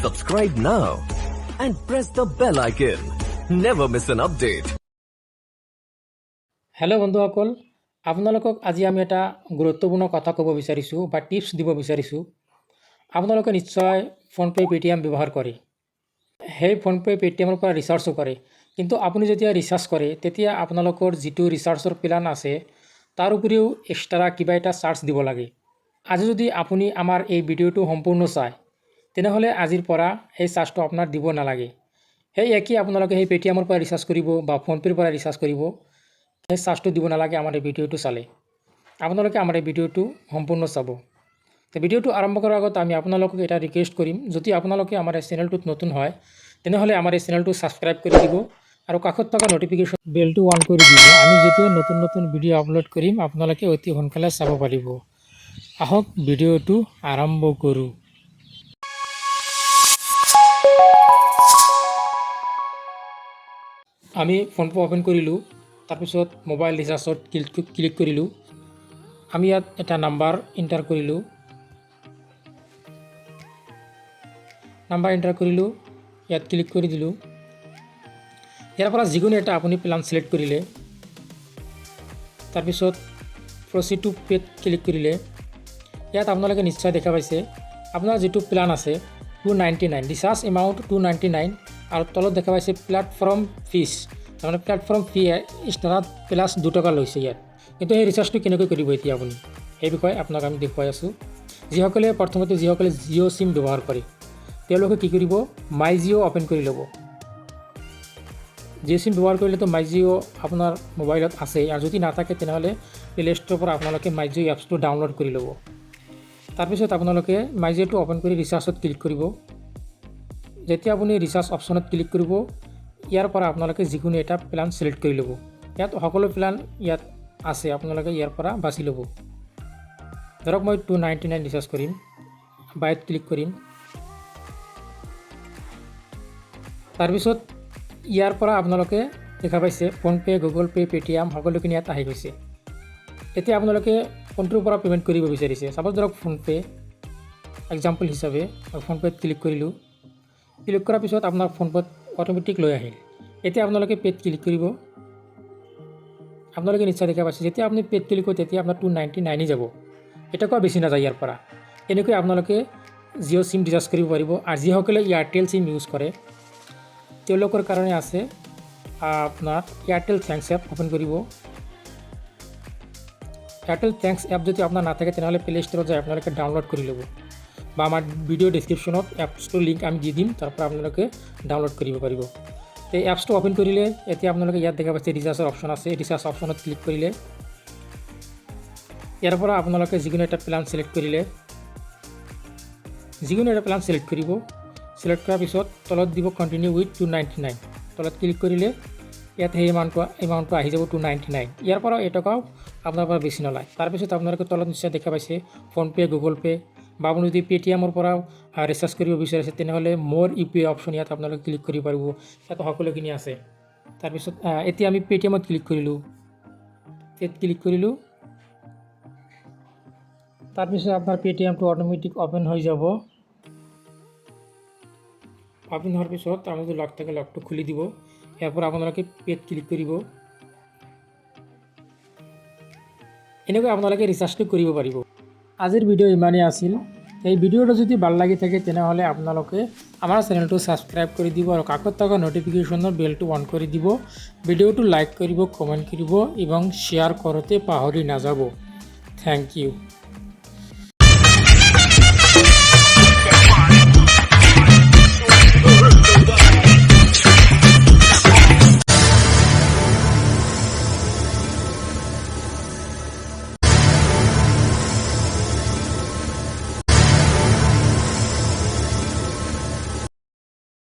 Subscribe now and press the bell icon. Never miss an update. Hello' বন্ধুসকল, আপোনালোকক আজি আমি এটা গুৰুত্বপূৰ্ণ কথা ক'ব বিচাৰিছোঁ বা টিপছ দিব বিচাৰিছোঁ। আপোনালোকে নিশ্চয় ফোনপে' পে'টিএম ব্যৱহাৰ কৰে। সেই ফোনপে' পে'টিএমৰ পৰা ৰিচাৰ্জো কৰে, কিন্তু আপুনি যেতিয়া ৰিচাৰ্জ কৰে তেতিয়া আপোনালোকৰ যিটো ৰিচাৰ্জৰ প্লেন আছে তাৰ উপৰিও এক্সট্ৰা কিবা এটা চাৰ্জ দিব লাগে। আজি যদি আপুনি আমাৰ এই ভিডিঅ'টো সম্পূৰ্ণ চায় তেনেহ'লে আজিৰ পৰা সেই চাৰ্জটো আপোনাৰ দিব নালাগে। সেই একেই আপোনালোকে সেই পে'টিএমৰ পৰা ৰিচাৰ্জ কৰিব বা ফোনপে'ৰ পৰা ৰিচাৰ্জ কৰিব, সেই চাৰ্জটো দিব নালাগে আমাৰ এই ভিডিঅ'টো চালে। আপোনালোকে আমাৰ এই ভিডিঅ'টো সম্পূৰ্ণ চাব। তো ভিডিঅ'টো আৰম্ভ কৰাৰ আগত আমি আপোনালোকক এটা ৰিকুৱেষ্ট কৰিম, যদি আপোনালোকে আমাৰ এই চেনেলটোত নতুন হয় তেনেহ'লে আমাৰ এই চেনেলটো ছাবস্ক্ৰাইব কৰি দিব আৰু কাষত থকা নটিফিকেশ্যন বেলটো অন কৰি দিব। আমি যেতিয়া নতুন নতুন ভিডিঅ' আপলোড কৰিম আপোনালোকে অতি সোনকালে চাব পাৰিব। আহক ভিডিঅ'টো আৰম্ভ কৰোঁ। আমি ফোনপে' অ'পেন কৰিলোঁ, তাৰপিছত মোবাইল ৰিচাৰ্জত ক্লিক কৰিলোঁ। আমি ইয়াত এটা নাম্বাৰ এণ্টাৰ কৰিলোঁ। ইয়াত ক্লিক কৰি দিলোঁ। ইয়াৰ পৰা যিকোনো এটা আপুনি প্লান ছিলেক্ট কৰিলে, তাৰপিছত প্ৰচিড টু পে'ত ক্লিক কৰিলে ইয়াত আপোনালোকে নিশ্চয় দেখা পাইছে আপোনাৰ যিটো প্লান আছে 299, ৰিচাৰ্জ এমাউণ্ট 299 আৰু তলত দেখা পাইছে প্লেটফৰ্ম ফিজ, তাৰমানে প্লেটফৰ্ম ফি ষ্টাৰত প্লাছ 2 টকা লৈছে ইয়াত। কিন্তু সেই ৰিচাৰ্জটো কেনেকৈ কৰিব এতিয়া আপুনি, সেই বিষয়ে আপোনাক আমি দেখুৱাই আছোঁ। প্ৰথমতে যিসকলে জিঅ' চিম ব্যৱহাৰ কৰে তেওঁলোকে কি কৰিব, মাই জিঅ' অ'পেন কৰি ল'ব। জিঅ' চিম ব্যৱহাৰ কৰিলেতো মাই জিঅ' আপোনাৰ মোবাইলত আছে, আৰু যদি নাথাকে তেনেহ'লে প্লে' ষ্ট'ৰৰ পৰা আপোনালোকে মাই জিঅ' এপছটো ডাউনলোড কৰি ল'ব। তাৰপিছত আপোনালোকে মাই জিঅ'টো অ'পেন কৰি ৰিচাৰ্জত ক্লিক কৰিব। যেতিয়া আপুনি ৰিচাৰ্জ অপশ্যনত ক্লিক কৰিব, ইয়াৰ পৰা আপোনালোকে যিকোনো এটা প্লান ছিলেক্ট কৰি ল'ব। ইয়াত সকলো প্লান ইয়াত আছে, আপোনালোকে ইয়াৰ পৰা বাছি ল'ব। ধৰক মই 299 ৰিচাৰ্জ কৰিম, বাইত ক্লিক কৰিম। তাৰপিছত ইয়াৰ পৰা আপোনালোকে দেখা পাইছে ফোনপে', গুগল পে', পে'টিএম সকলোখিনি ইয়াত আহি গৈছে। এতিয়া আপোনালোকে কোনটোৰ পৰা পে'মেণ্ট কৰিব বিচাৰিছে। চাপ'জ ধৰক ফোনপে' এক্সাম্পল হিচাপে ফোনপে'ত ক্লিক কৰিলোঁ। ক্লিক কৰাৰ পিছত আপোনাৰ ফোনপে'ত অট'মেটিক লৈ আহিল। এতিয়া আপোনালোকে পে'ত ক্লিক কৰিব। আপোনালোকে নিশ্চয় দেখা পাইছে যেতিয়া আপুনি পে'ত ক্লিক কৰিব তেতিয়া আপোনাৰ 299 যাব, এটকাও বেছি নাযায় ইয়াৰ পৰা। এনেকৈ আপোনালোকে জিঅ' চিম ৰিচাৰ্জ কৰিব পাৰিব। আৰু যিসকলে এয়াৰটেল চিম ইউজ কৰে তেওঁলোকৰ কাৰণে আছে আপোনাৰ এয়াৰটেল থেংকছ এপ অ'পেন কৰিব। এয়াৰটেল থেংকছ এপ যদি আপোনাৰ নাথাকে তেনেহ'লে প্লে' ষ্ট'ৰত যায় আপোনালোকে ডাউনলোড কৰি ল'ব, বা আমাৰ ভিডিঅ' ডেছক্ৰিপশ্যনত এপছটোৰ লিংক আমি দি দিম, তাৰ পৰা আপোনালোকে ডাউনলোড কৰিব পাৰিব। এই এপছটো অ'পেন কৰিলে এতিয়া আপোনালোকে ইয়াত দেখা পাইছে ৰিচাৰ্জৰ অপশ্যন আছে। ৰিচাৰ্জ অপশ্যনত ক্লিক কৰিলে ইয়াৰ পৰা আপোনালোকে যিকোনো এটা প্লান ছিলেক্ট কৰিলে, যিকোনো এটা প্লান ছিলেক্ট কৰিব। ছিলেক্ট কৰাৰ পিছত তলত দিব কণ্টিনিউ উইথ 299, তলত ক্লিক কৰিলে ইয়াত সেই এমাউণ্টটো আহি যাব 299। ইয়াৰ পৰা এটকাও আপোনাৰ পৰা বেছি নলয়। তাৰপিছত আপোনালোকে তলত নিশ্চয় দেখা পাইছে ফোনপে', গুগল পে' বা আপুনি যদি পে'টিএমৰ পৰা ৰিচাৰ্জ কৰিব বিচাৰিছে তেনেহ'লে মোৰ ইউ পি আই অপশ্যন ইয়াত আপোনালোকে ক্লিক কৰিব পাৰিব। ইয়াত সকলোখিনি আছে। তাৰপিছত এতিয়া আমি পে'টিএমত ক্লিক কৰিলোঁ। তাৰপিছত আপোনাৰ পে'টিএমটো অট'মেটিক অ'পেন হৈ যাব। অ'পেন হোৱাৰ পিছত আমি যদি লক থাকে লকটো খুলি দিব। ইয়াৰ পৰা আপোনালোকে পে'ত ক্লিক কৰিব। এনেকৈ আপোনালোকে ৰিচাৰ্জটো কৰিব পাৰিব। আজিৰ ভিডিঅ' ইমানেই আছিল। এই ভিডিঅ'টো যদি ভাল লাগি থাকে তেনেহ'লে আপোনালোকে আমাৰ চেনেলটো ছাবস্ক্ৰাইব কৰি দিব আৰু কাষত থকা নটিফিকেশ্যনৰ বেলটো অন কৰি দিব। ভিডিঅ'টো লাইক কৰিব, কমেণ্ট কৰিব এবং শ্বেয়াৰ কৰোঁতে পাহৰি নাযাব। Thank U.